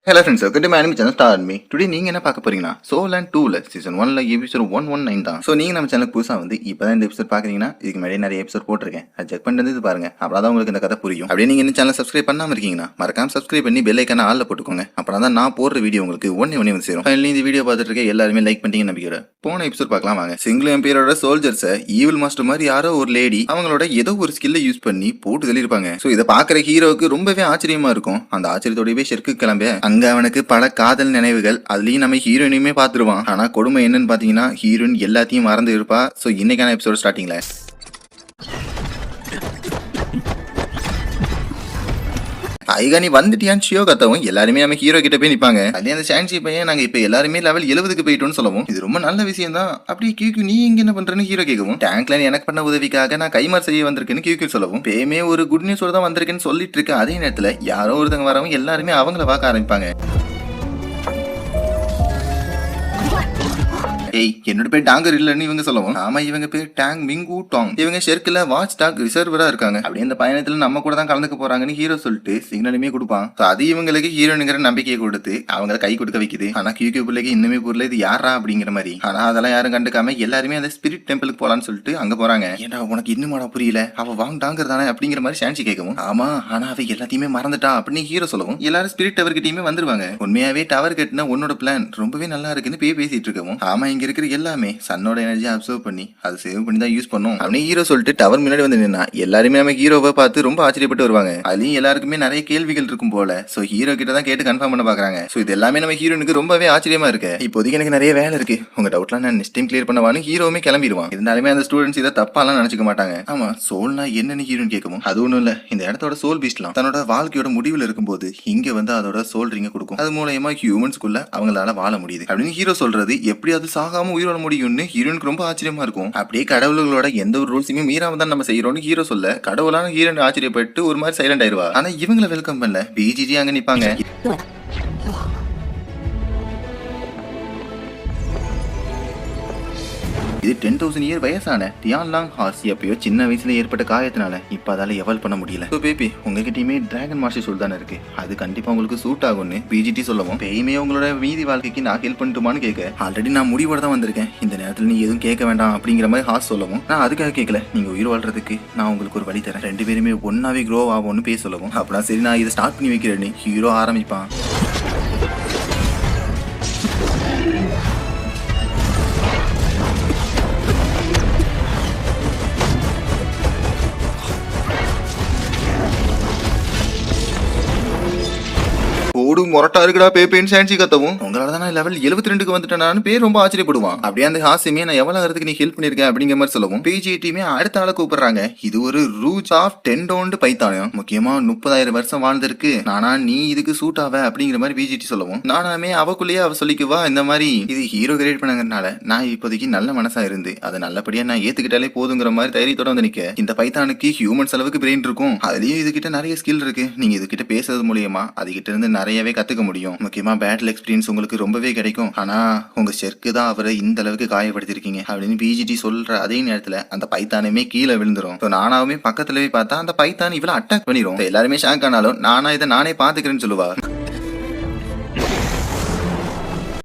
Hello friends, welcome to my anime channel Star Anime. Today நீங்க என்ன பார்க்க போறீங்கன்னா Soul and 2ல சீசன் 1ல எபிசோட் 119 தான். சோ நீங்க நம்ம சேனலுக்கு புதுசா வந்து இப்பதான் இந்த எபிசோட் பாக்குறீங்கன்னா இதுக்கு முன்னாடி நிறைய எபிசோட் போட்டிருக்கேன். அதை செக் பண்ணிட்டு இது பாருங்க. அப்பதான் உங்களுக்கு இந்த கதை புரியும். அப்படியே நீங்க இந்த சேனலை சப்ஸ்கிரைப் பண்ணாம இருக்கீங்கன்னா மறக்காம சப்ஸ்கிரைப் பண்ணி பெல் ஐகானை ஆல்ல போட்டுக்கோங்க. அப்பதான் நான் போடுற வீடியோ உங்களுக்கு ஒண்ணே வந்து சேரும். ஃபைனலி இந்த வீடியோ பார்த்துட்டு இருக்க எல்லாருமே லைக் பண்ணிட்டீங்கன்னு நம்பிக்கிறேன். போன எபிசோட் பார்க்கலாம் வாங்க. சிங்கிள் எம்பையரோட சோல்ஜர்ஸை ஈவில் மாஸ்டர் மாதிரி யாரோ ஒரு லேடி அவங்களோட ஏதோ ஒரு ஸ்கில்லை யூஸ் பண்ணி போட்டு தள்ளிருப்பாங்க. சோ இதை பாக்குற ஹீரோவுக்கு ரொம்பவே ஆச்சரியமா இருக்கும். அந்த ஆச்சரியத்தோடவே ஷெர்க்கு கிளம்ப அங்க அவனுக்கு பல காதல் நினைவுகள் அதுலயும் நம்ம ஹீரோயினுமே பாத்துருவான். ஆனா கொடுமை என்னன்னு பாத்தீங்கன்னா ஹீரோயின் எல்லாத்தையும் மறந்து இருப்பா. சோ இன்னைக்கான எபிசோட் ஸ்டார்டிங்ல ஐகா நீ வந்துட்டியான்னு ஷியோ கத்தவும் எல்லாருமே நம்ம ஹீரோ கிட்ட போய் நிப்பாங்க. அதே அந்த சான்சி பையன் நாங்க இப்ப எல்லாருமே லெவல் 70க்கு போயிட்டோம்னு சொல்லவும் இது ரொம்ப நல்ல விஷயம் தான். அப்படி கியூக்கு நீ இங்க என்ன பண்றேன்னு ஹீரோ கேட்கவும் டேங்க்ல எனக்கு பண்ண உதவிக்காக நான் கைமாறு செய்ய வந்திருக்கேன்னு கியூக்கு சொல்லவும் பேமே ஒரு குட் நியூஸோட தான் வந்திருக்கேன்னு சொல்லிட்டு இருக்க. அதே நேரத்துல யாரோ ஒருத்தங்க வரவும் எல்லாருமே அவங்கள பார்க்க ஆரம்பிப்பாங்க. ஏய் என்னோட பேர் டாங்கர் இல்லன்னு இவங்க சொல்லவும் ஆமா இவங்க பேர் டாங் மிங்கு டாங். இவங்க ஷெர்க்ல வாட்ச் டாக் ரிசர்வரா இருக்காங்க. அப்படியே இந்த பயணத்துல நம்ம கூட தான் கலந்துக்க போறாங்கன்னு ஹீரோ சொல்லிட்டு சிக்னலுமே கொடுப்பான். அது இவங்களுக்கு ஹீரோனுங்கிற நம்பிக்கையை கொடுத்து அவங்கள கை கொடுக்க வைக்குது. ஆனா கியூ பிள்ளைக்கு இன்னுமே புரியல இது யாரா அப்படிங்கிற மாதிரி. ஆனா அதெல்லாம் யாரும் கண்டுக்காம எல்லாருமே அந்த ஸ்பிரிட் டெம்பிளுக்கு போலான்னு சொல்லிட்டு அங்க போறாங்க. ஏன்னா உனக்கு இன்னும் புரியல அவ வாங் டாங்கர் தானே அப்படிங்கிற மாதிரி சான்சி கேட்கவும் ஆமா ஆனா அவ எல்லாத்தையுமே மறந்துட்டா அப்படின்னு ஹீரோ சொல்லவும் எல்லாரும் ஸ்பிரிட் டவர் கிட்டயுமே வந்துருவாங்க. உண்மையாவே டவர் கட்டின உன்னோட பிளான் ரொம்பவே நல்லா இருக்குன்னு பேசிட்டு இருக்கவும் ஆமா இங்க இருக்கிற எல்லாமே சன்னோட எனர்ஜி அப்சர்வ் பண்ணி அதை சேவ் பண்ணி தான் யூஸ் பண்ணும் அப்படின்னு ஹீரோ சொல்லிட்டு டவர் முன்னாடி வந்து நின்னா எல்லாருமே நம்ம ஹீரோவை பார்த்து ரொம்ப ஆச்சரியப்பட்டு வருவாங்க. அதுலயும் எல்லாருக்குமே நிறைய கேள்விகள் இருக்கும் போல. சோ ஹீரோ கிட்ட தான் கேட்டு கன்ஃபார்ம் பண்ண பாக்குறாங்க. சோ இது எல்லாமே நம்ம ஹீரோனுக்கு ரொம்பவே ஆச்சரியமா இருக்கு. இப்போதைக்கு எனக்கு நிறைய வேலை இருக்கு, உங்க டவுட்லாம் நான் நெக்ஸ்ட் டைம் கிளியர் பண்ணவான்னு ஹீரோவுமே கிளம்பிடுவான். இருந்தாலுமே அந்த ஸ்டூடெண்ட்ஸ் இதை தப்பாலாம் நினைச்சுக்க மாட்டாங்க. ஆமா சோல்னா என்னன்னு ஹீரோன்னு கேட்கவும் அது ஒண்ணும் இல்ல, இந்த இடத்தோட சோல் பீஸ்ட்லாம் தன்னோட வாழ்க்கையோட முடிவில் இருக்கும்போது இங்க வந்து அதோட சோல் ரிங்க கொடுக்கும். அது மூலமா ஹியூமன்ஸ்குள்ள அவங்களால வாழ முடியுது அப்படின்னு ஹீரோ சொல்றது. எப்படி அது சாகாம உயிரோட முடியும்னு ஹீரோனுக்கு ரொம்ப ஆச்சரியமா இருக்கும். அப்படியே கடவுள்களோட எந்த ஒரு ரூல்ஸுமே மீறாம தான் நம்ம செய்யறோம்னு ஹீரோ சொல்ல கடவுளான ஹீரோன் ஆச்சரியப்பட்டு ஒரு மாதிரி சைலண்ட் ஆயிடுவா. ஆனா இவங்களை வெல்கம் பண்ணல பிஜிடி அங்க நிப்பாங்க. இது 10,000 இயர் வயசான டியான் லாங் ஹார்ஸ் எப்பயோ சின்ன வயசுல ஏற்பட்ட காயத்தினால இப்ப அதால எவல் பண்ண முடியல. ஸோ பேபி உங்ககிட்டயுமே டிராகன் மாஸ்டர் சொல் தானே இருக்கு, அது கண்டிப்பா உங்களுக்கு சூட் ஆகும்னு பிஜிடி சொல்லவும் பேயுமே உங்களோட மீதி வாழ்க்கைக்கு நான் ஹெல்ப் பண்ணிட்டுமான்னு கேட்க ஆல்ரெடி நான் முடிவோட தான் வந்திருக்கேன், இந்த நேரத்தில் நீ எதுவும் கேட்க வேண்டாம் அப்படிங்கிற மாதிரி ஹார்ஸ் சொல்லவும் நான் அதுக்காக கேட்கல, நீங்க உயிர் வாழ்றதுக்கு நான் உங்களுக்கு ஒரு வழி தரேன், ரெண்டு பேருமே ஒன்னாவே க்ரோ ஆகும்னு பேச சொல்லவும் அப்படின்னா சரி நான் இதை ஸ்டார்ட் பண்ணி வைக்கிறேன்னு ஹீரோ ஆரம்பிப்பான். ஓடு மொரட்டா இருக்குடா பேப்பேன்னு சான்சி கத்தவும் உங்களால தான் நான் லெவல் 72க்கு வந்துட்டேனான்னு பேர் ரொம்ப ஆச்சரியப்படுவான். அப்படியே அந்த ஹாசியுமே நான் எவ்வளவு ஆகிறதுக்கு நீ ஹெல்ப் பண்ணிருக்கேன் அப்படிங்கிற மாதிரி சொல்லவும் பிஜிடியுமே அடுத்த ஆளை கூப்பிடுறாங்க. இது ஒரு ரூச் ஆஃப் 10 டோன்டு பைத்தானியம், முக்கியமா 30,000 வருஷம் வாழ்ந்திருக்கு, நானா நீ இதுக்கு சூட் ஆவ அப்படிங்கிற மாதிரி பிஜிடி சொல்லவும் நானாமே அவக்குள்ளேயே அவ சொல்லிக்குவா இந்த மாதிரி இது ஹீரோ கிரியேட் பண்ணங்கறனால நான் இப்போதைக்கு நல்ல மனசா இருந்து அதை நல்லபடியா நான் ஏத்துக்கிட்டாலே போதுங்கிற மாதிரி தைரியத்தோட வந்து நிக்க. இந்த பைத்தானுக்கு ஹியூமன்ஸ் அளவுக்கு பிரெயின் இருக்கும், அதுலயும் இதுகிட்ட நிறைய ஸ்கில் இருக்கு, நீங்க இதுகிட்ட பேசுறது மூலியமா அதுகிட்ட இருந்து நிறையவே கத்துக்க முடியும், முக்கியமா பேட்டில் எக்ஸ்பீரியன்ஸ் உங்களுக்கு ரொம்பவே கிடைக்கும், ஆனா உங்க ஷெர்க்கு தான் அவரை இந்த அளவுக்கு காயப்படுத்திருக்கீங்க அப்படின்னு பிஜிடி சொல்ற அதே நேரத்துல அந்த பைத்தானுமே கீழே விழுந்துரும். நானாவுமே பக்கத்துல போய் பார்த்தா அந்த பைத்தான் இவ்வளவு அட்டாக் பண்ணிரும். எல்லாருமே ஷாக் ஆனாலும் நானா இதை நானே பாத்துக்கிறேன்னு சொல்லுவா.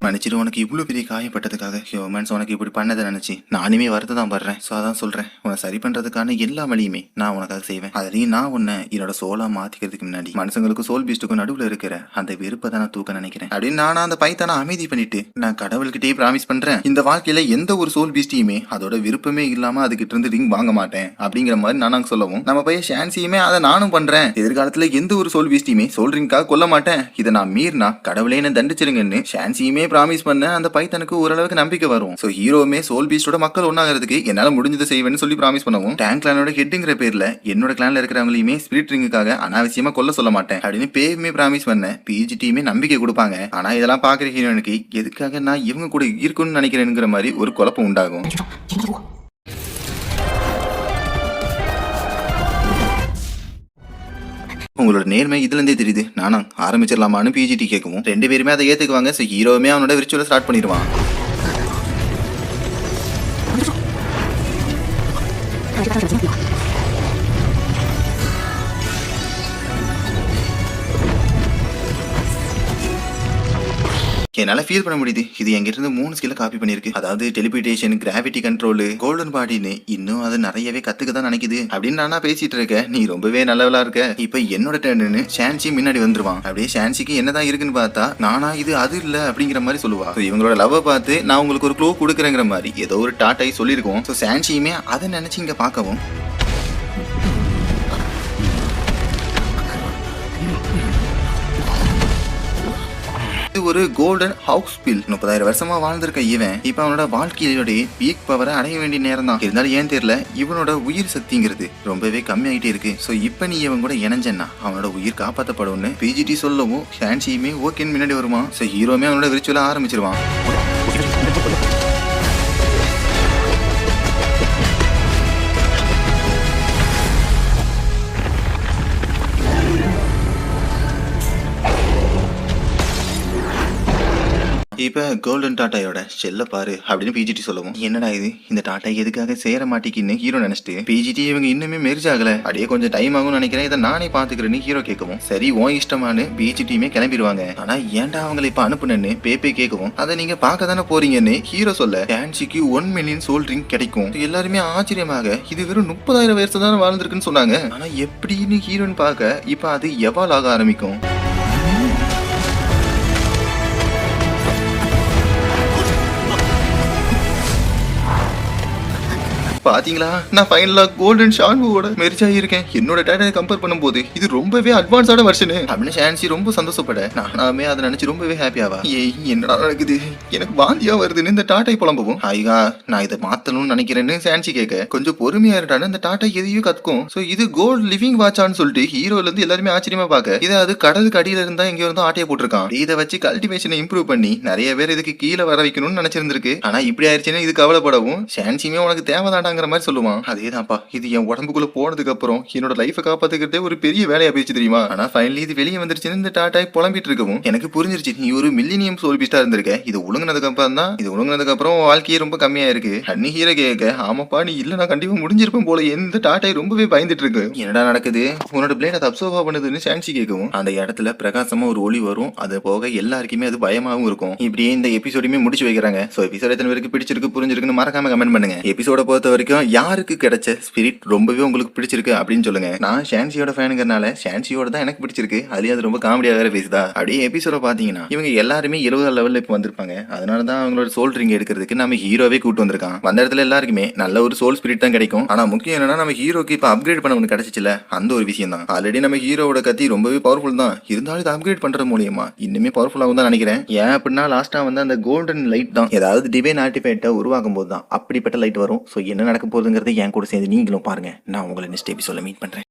மன்னிச்சிட்டு உனக்கு இவ்வளவு பெரிய காயப்பட்டதுக்காக ஹியூமன்ஸ் உனக்கு இப்படி பண்ணதை நினைச்சு நானுமே வருத்த தான் படுறேன். ஸோ அதான் சொல்றேன், உன்னை சரி பண்றதுக்கான எல்லா வழியுமே நான் உனக்காக செய்வேன். அதுலயும் நான் உன்னை என்னோட சோலா மாத்திக்கிறதுக்கு முன்னாடி மனுஷங்களுக்கு சோல் பீஸ்டுக்கும் நடுவில் இருக்கிற அந்த வெறுப்பை தான் நான் தூக்க நினைக்கிறேன் அப்படின்னு நானா அந்த பைத்தான அமைதி பண்ணிட்டு நான் கடவுள்கிட்டயே ப்ராமிஸ் பண்றேன், இந்த வாழ்க்கையில எந்த ஒரு சோல் பீஸ்டையுமே அதோட விருப்பமே இல்லாம அதுகிட்ட இருந்து ரிங் வாங்க மாட்டேன் அப்படிங்கிற மாதிரி நானாங்க சொல்லவும் நம்ம பையன் ஷான்சியுமே அதை நானும் பண்றேன், எதிர்காலத்துல எந்த ஒரு சோல் பீஸ்டையுமே சோல் ரிங்காக கொல்ல மாட்டேன், இதை நான் மீறினா கடவுளே என்ன தண்டிச்சிருங்கன்னு ஷான்சியுமே ப்ராமிஸ் பண்ண அந்த பைத்தனுக்கு ஓரளவுக்கு நம்பிக்கை வரும். சோ ஹீரோமே சோல் பீஸ்டோட மக்கள் ஒன்னாகிறதுக்கு என்னால முடிஞ்சதை செய்வேன்னு சொல்லி ப்ராமிஸ் பண்ணவும் டேங்க் கிளானோட ஹெட்ங்கிற பேர்ல என்னோட கிளான்ல இருக்கிறவங்களையுமே ஸ்பிரிட் ரிங்குக்காக அனாவசியமா கொல்ல சொல்ல மாட்டேன் அப்படின்னு பேயுமே ப்ராமிஸ் பண்ண பிஜிடியுமே நம்பிக்கை கொடுப்பாங்க. ஆனா இதெல்லாம் பாக்குற ஹீரோனுக்கு எதுக்காக நான் இவங்க கூட இருக்குன்னு நினைக்கிறேங்கிற மாதிரி ஒரு குழப்பம் உண்டாகும். உங்களோட நேர்மை இதுல இருந்தே தெரியுது, நானா ஆரம்பிச்சிடலாமான்னு பிஜிடி கேட்கவும் ரெண்டு பேருமே அதை ஏத்துக்குவாங்க. ஸோ ஹீரோவுமே அவனோட விர்ச்சுவலை ஸ்டார்ட் பண்ணிடுவான். என்னால ஃபீல் பண்ண முடியுது இது என்கிட்ட இருந்து 3 ஸ்கில்ல காப்பி பண்ணிருக்கு. அதாவது டெலிபிட்டேஷன், கிராவிட்டி கண்ட்ரோல், கோல்டன் பாடின்னு இன்னும் அது நிறையவே கத்துக்க தான் நினைக்குது அப்படின்னு நானா பேசிட்டு இருக்கேன். நீ ரொம்பவே நல்லவளா இருக்க. இப்ப என்னோட டர்ன்னு ஷான்சி முன்னாடி வந்துருவான். அப்படியே ஷான்சிக்கு என்னதான் இருக்குன்னு பார்த்தா நானா இது அது இல்ல அப்படிங்கிற மாதிரி சொல்லுவா. இவங்களோட லவ் பார்த்து நான் உங்களுக்கு ஒரு க்ளூ கொடுக்குறேங்கிற மாதிரி ஏதோ ஒரு டாட்டை சொல்லியிருக்கோம். ஸோ ஷான்சியுமே அதை நினைச்சு இங்க பார்க்கவும் ஒரு கோல்டன் ஹவுஸ் பில் 30,000 வருஷமா வாழ்ந்திருக்க இவன் இப்ப அவனோட வாழ்க்கையோட பீக் பவரை அடைய வேண்டிய நேரம் தான். இருந்தாலும் ஏன் தெரியல இவனோட உயிர் சக்திங்கிறது ரொம்பவே கம்மியாயிட்டே இருக்கு. சோ இப்ப நீ இவன் கூட இணைஞ்சன்னா அவனோட உயிர் காப்பாற்றப்படும்னு பிஜிடி சொல்லவும் ஷான்சியுமே ஓகேன்னு முன்னாடி வருவான். சோ ஹீரோமே அவனோட விரிச்சுவலா ஆரம்பிச்சிருவான். இப்ப கோல்டன் டாட்டாயோட செல்ல பாரு அப்படின்னு பிஜிடி சொல்லவும் என்னடா இது இந்த டாட்டா எதுக்காக சேர மாட்டேங்கின்னு ஹீரோ நினைச்சிட்டு பிஜிடி இவங்க இன்னுமே மெர்ஜ் ஆகல அப்படியே கொஞ்சம் டைம் ஆகும் நினைக்கிறேன் இதை நானே பாத்துக்கிறேன்னு ஹீரோ கேட்கவும் சரி ஓ இஷ்டமானு பிஜிடியுமே கிளம்பிடுவாங்க. ஆனா ஏன்டா அவங்களை இப்ப அனுப்புனேன்னு பேப்பே கேட்கவும் அதை நீங்க பார்க்க தானே போறீங்கன்னு ஹீரோ சொல்ல டான்சிக்கு 1 மில்லியன் சோல் ட்ரிங்க் கிடைக்கும். எல்லாருமே ஆச்சரியமாக இது வெறும் 30,000 வருஷம் தான் வாழ்ந்திருக்குன்னு சொன்னாங்க. ஆனா எப்படின்னு ஹீரோன்னு பார்க்க இப்ப அது எவால் ஆக ஆரம்பிக்கும். பாத்தீங்களா நான் ஃபைனலா கோல்டன் ஷான்வுவோட மெர்ஜ் ஆகியிருக்கேன். என்னோட டேட்டா கம்பேர் பண்ணும்போது இது ரொம்பவே அட்வான்ஸான வெர்ஷன் அப்படின்னு ஷான்சி ரொம்ப சந்தோஷப்பட நானாமே அதை நினைச்சு ரொம்பவே ஹாப்பியாவா என்னடா நடக்குது எனக்கு வாந்தியா வருதுன்னு இந்த டாட்டை புலம்பவும் ஐயா நான் இதை மாத்தணும்னு நினைக்கிறேன்னு ஷான்சி கேட்க கொஞ்சம் பொறுமையா இருட்டான்னு இந்த டாட்டா எதையும் கத்துக்கும். சோ இது கோல்ட் லிவிங் வாட்சான்னு சொல்லிட்டு ஹீரோல இருந்து எல்லாருமே ஆச்சரியமா பாக்க இதை அது கடலுக்கு அடியில இருந்தா எங்க இருந்தோ ஆட்டையை போட்டிருக்கான். இதை வச்சு கல்டிவேஷனை இம்ப்ரூவ் பண்ணி நிறைய பேர் இதுக்கு கீழே வர வைக்கணும்னு நினைச்சிருந்திருக்கு. ஆனா இப்படி ஆயிடுச்சுன்னு இது கவலைப்படவும் ஷான்சியுமே உனக்கு தேவைதாண்டா மாதிரி சொல்லுவான். அதேதான்ப்பா இது என் உடம்புக்குள்ள போனதுக்கு அப்புறம் என்னோட லைஃபை காப்பாத்துக்கிறதே ஒரு பெரிய வேலையா போயிடுச்சு தெரியுமா. ஆனா ஃபைனலி இது வெளியே வந்துருச்சுன்னு இந்த டாட்டாய் புலம்பிட்டு இருக்கவும் எனக்கு புரிஞ்சிருச்சு நீ ஒரு மில்லினியம் சோல் பீஸ்டா இருந்திருக்க. இது ஒழுங்கினதுக்கு அப்புறம் வாழ்க்கையே ரொம்ப கம்மியா இருக்கு. அன்னி ஹீரோ கேட்க ஆமாப்பா நீ இல்ல நான் கண்டிப்பா முடிஞ்சிருப்பேன் போல. எந்த டாட்டாய் ரொம்பவே பயந்துட்டு இருக்கு. என்னடா நடக்குது உன்னோட பிளேட் அதை அப்சர்வ் பண்ணுதுன்னு ஷான்சி கேட்கவும் அந்த இடத்துல பிரகாசமா ஒரு ஒளி வரும். அது போக எல்லாருக்குமே அது பயமாவும் இருக்கும். இப்படியே இந்த எபிசோடுமே முடிச்சு வைக்கிறாங்க. சோ எபிசோட் எத்தனை பேருக்கு பிடிச்சிருக்கு புரிஞ்சிருக்குன்னு மறக்காம கமெண்ட் பண்ணுங்க. எபிசோட பொறுத்த வரைக்கும் யாருக்கு கிடைச்ச ஸ்பிரிட் ரொம்பவே உங்களுக்கு பிடிச்சிருக்கு அப்படின்னு சொல்லுங்க. நான் ஷான்சியோட ஃபேனுங்கிறனால ஷான்சியோட தான் எனக்கு பிடிச்சிருக்கு. அதுலயும் அது ரொம்ப காமெடியா வேற பேசுதா. அப்படியே எபிசோட பாத்தீங்கன்னா இவங்க எல்லாருமே 70 லெவல்ல இப்ப வந்திருப்பாங்க. அதனாலதான் அவங்களோட சோல் ரிங் எடுக்கிறதுக்கு நம்ம ஹீரோவே கூட்டு வந்திருக்கான். வந்த இடத்துல எல்லாருக்குமே நல்ல ஒரு சோல் ஸ்பிரிட் தான் கிடைக்கும். ஆனா முக்கியம் என்னன்னா நம்ம ஹீரோக்கு இப்ப அப்கிரேட் பண்ண ஒன்று கிடைச்சிச்சுல அந்த ஒரு விஷயம் தான். ஆல்ரெடி நம்ம ஹீரோட கத்தி ரொம்பவே பவர்ஃபுல் தான். இருந்தாலும் இதை அப்கிரேட் பண்றது மூலியமா இன்னுமே பவர்ஃபுல்லாகவும் தான் நினைக்கிறேன். ஏன் அப்படின்னா லாஸ்டா வந்து அந்த கோல்டன் லைட் தான் ஏதாவது டிவைன் ஆர்டிஃபேக்ட்டை உருவாக்கும் போது தான் அப்படிப்பட்ட லைட் வரும். ஸோ என்ன நடக்க போகுதுங்கிறது என் கூட சேர்ந்து நீங்களும் பாருங்க. நான் உங்களை நெக்ஸ்ட் எபிசோட்ல மீட் பண்றேன்.